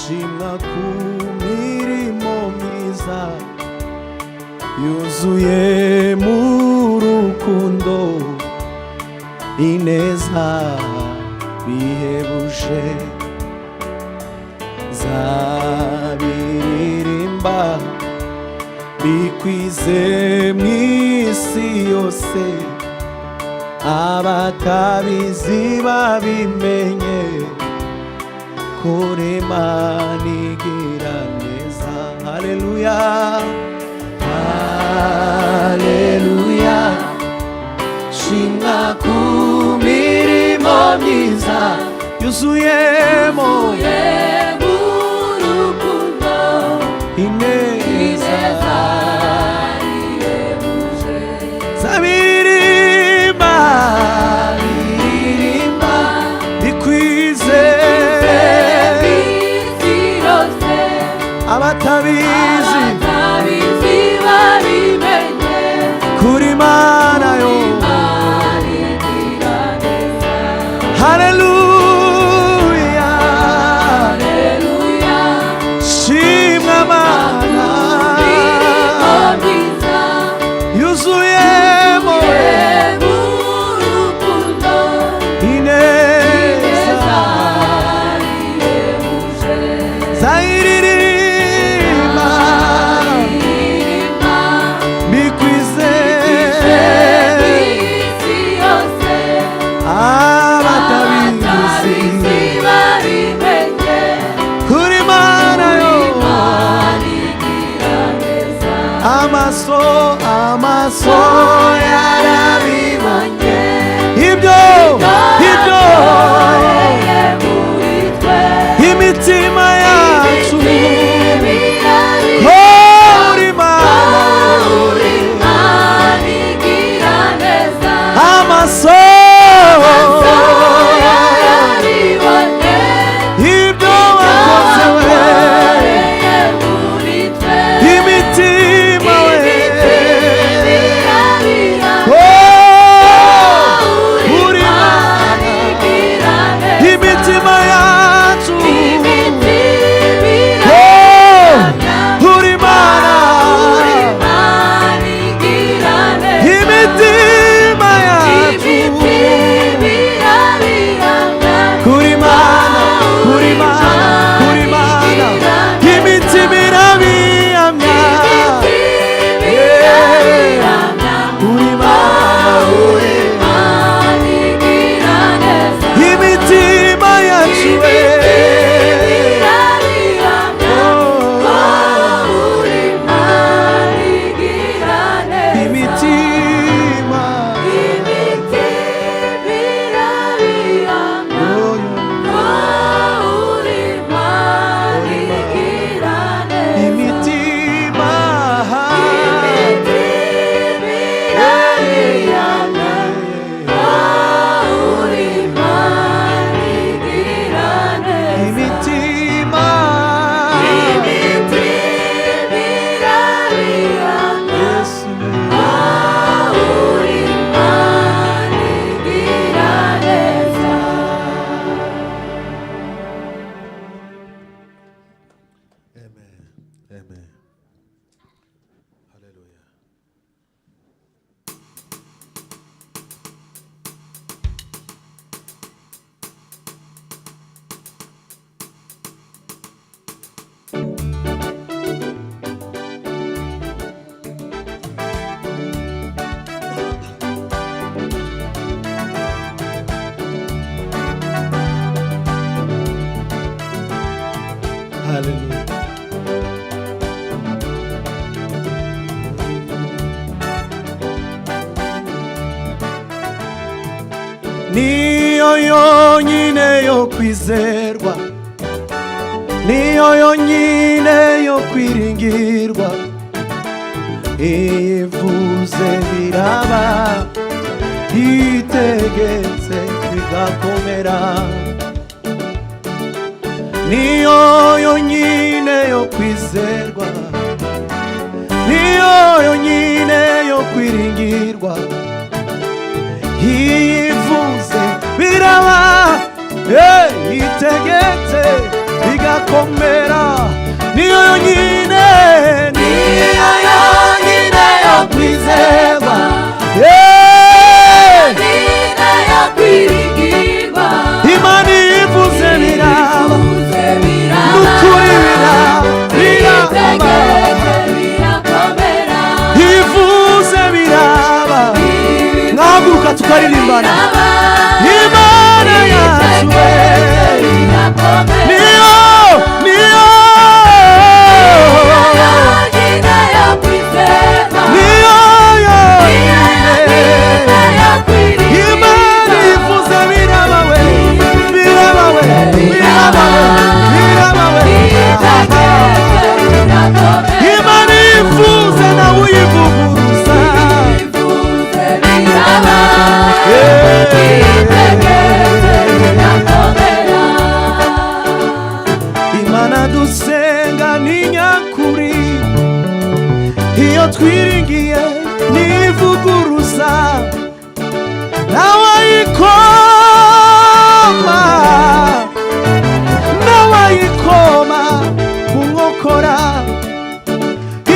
shimwa ku mirimo myiza yuzuye mu rukundo ineza bihebuje zabiririmba bikwize mw'isi yose abatabizi babimenye kuri Imana igira neza. Haleluya, haleluya, shimwa ku mirimo myiza yuzuyemo urukundo ineza ihebuje zabiririmba bikwize abatabizi babimenye kuri Imana yo. Haleluya, haleluya, shimwa Mana yuzuyemo urukundo ineza ihebuje zayiririmba bikwize isi yose abatabizi babimenye kuri Imana yo. Amaso yarabibonye ibyo imitima yacu kuri Imana igira neza. Amaso yarabibonye ibyo wakoze we imitima niyo yonyine yo kwizerwa, niyo yonyine yo kwiringirwa, ivuze biraba, itegetse bigakomera. Niyo yonyine yo kwizerwa, niyo yonyine yo kwiringirwa, ivuze biraba, itegetse bigakomera. Imana dusenga ni nyakuri, iyo twiringiye ntivuguruza, ntawayikoma mu nkokora,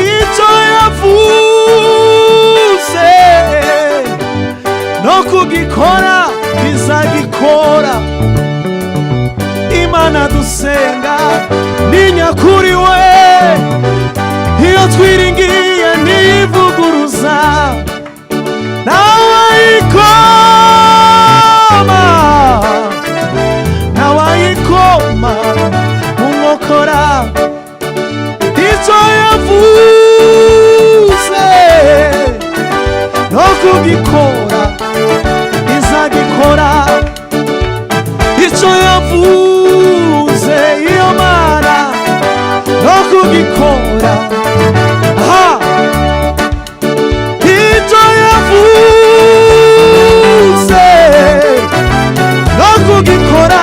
icyo yavuze no kugikora bizagikora. Imana dusenga ni nyakuri we, iyo twiringiye ntivuguruza, ntawayikoma mu nkokora, icyo yavuze no kugikora izagikora. Icyo yavuze iyo Mana no kugikora, icyo yavuze no kugikora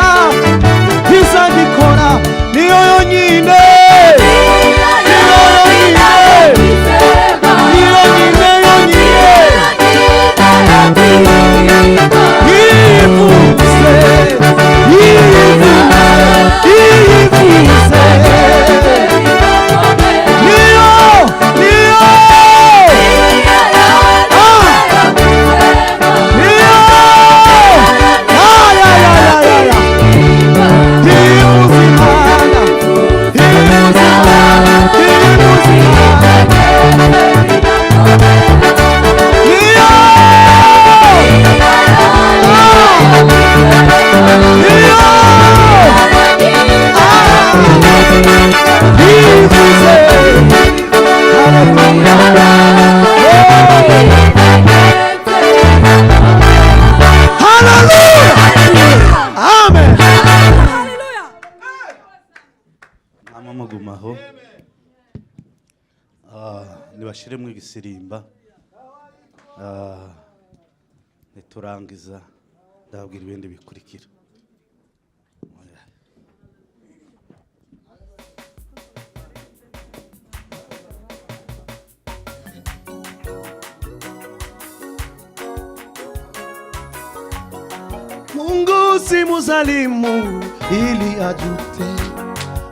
izagikora. Niyo yonyine, niyo yonyine, niyo yonyine, yivuze, yivuze, yivuze, niyo, niyo, niyo, yivuze Imana, yivuze Imana, yivuze Imana, niyo, mugumaho nibashiremo igisirimba niturangiza ndababwira ibindi bikurikira. Mungu si mzalimu ili ajute,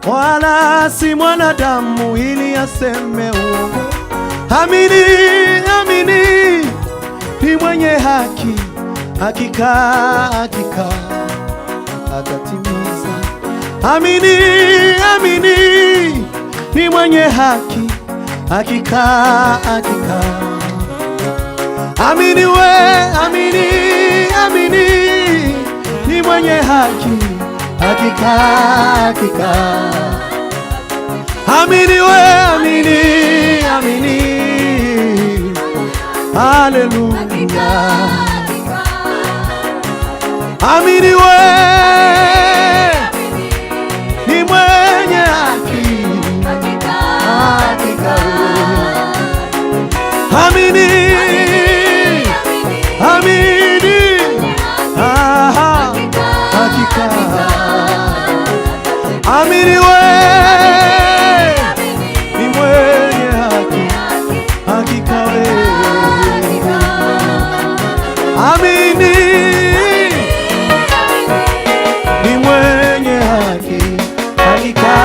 wala si mwanadamu ili aseme uongo. Amini, amini, ni mwenye haki, hakika, hakika atatimiza. Amini, amini, ni mwenye haki, hakika, hakika. Amini we, amini, amini, ni mwenye haki, hakika, hakika. Amini we, amini, amini, haleluya. Amini we, ni mwenye haki, hakika. Amini, amini, hakika. Amini we, ni mwenye haki, hakika we. Amini, ni mwenye haki, hakika,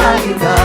hakika.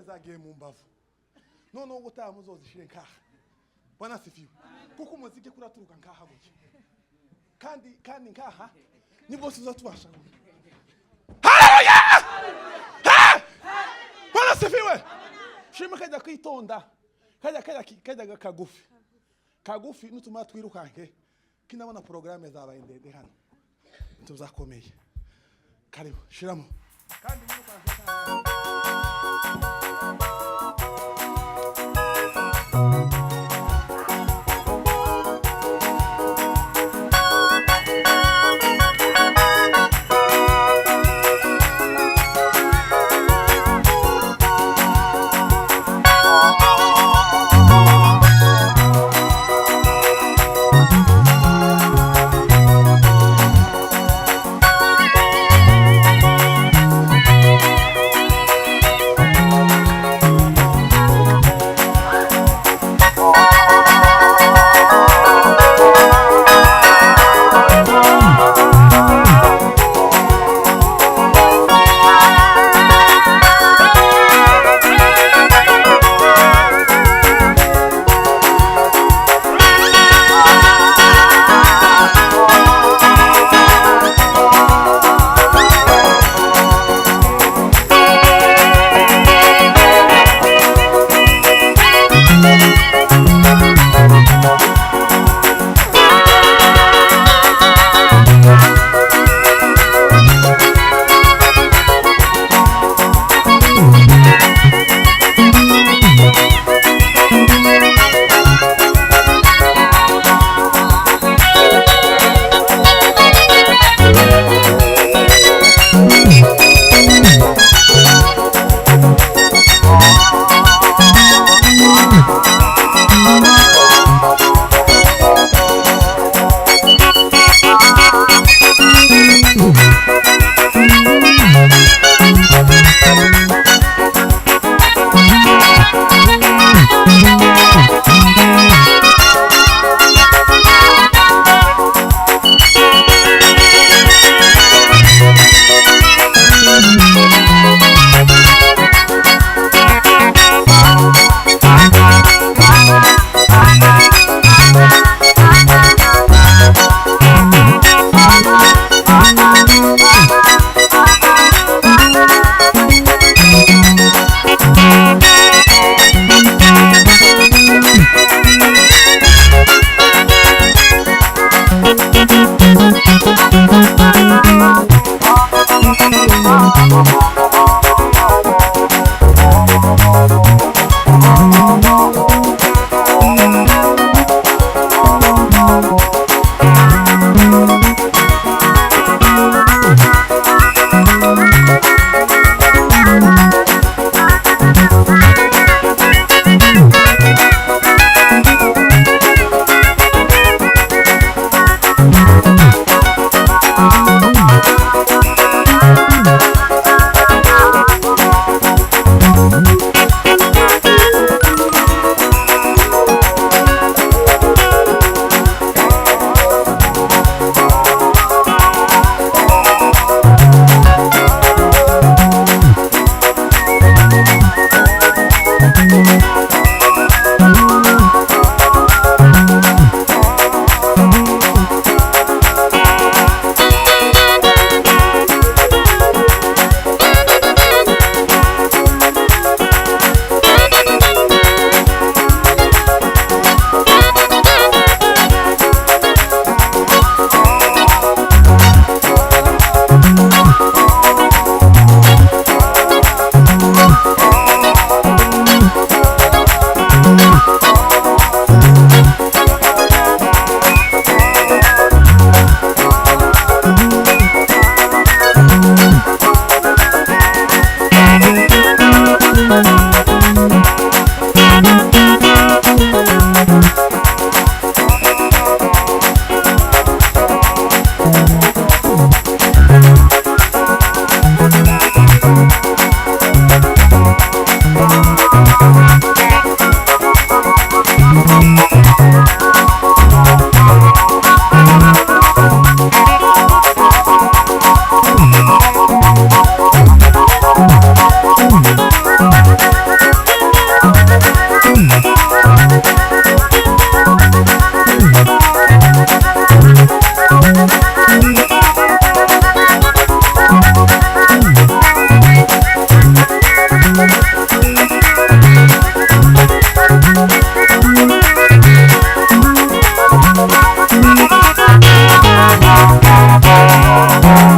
telefone zagiye mu mbavu none ubutaha muzozishire nkaha bwana sifiwe kuko umuziki kuraturuka nkaha gutya kandi nkaha nibwo tuzatubasha haleluya bwana sifiwe shima kajya kwitonda kajya kagufi nutuma twirukanke kinabona programme zabaye ndende hano tuzakomeye karibu shiramo kandi mwirukanke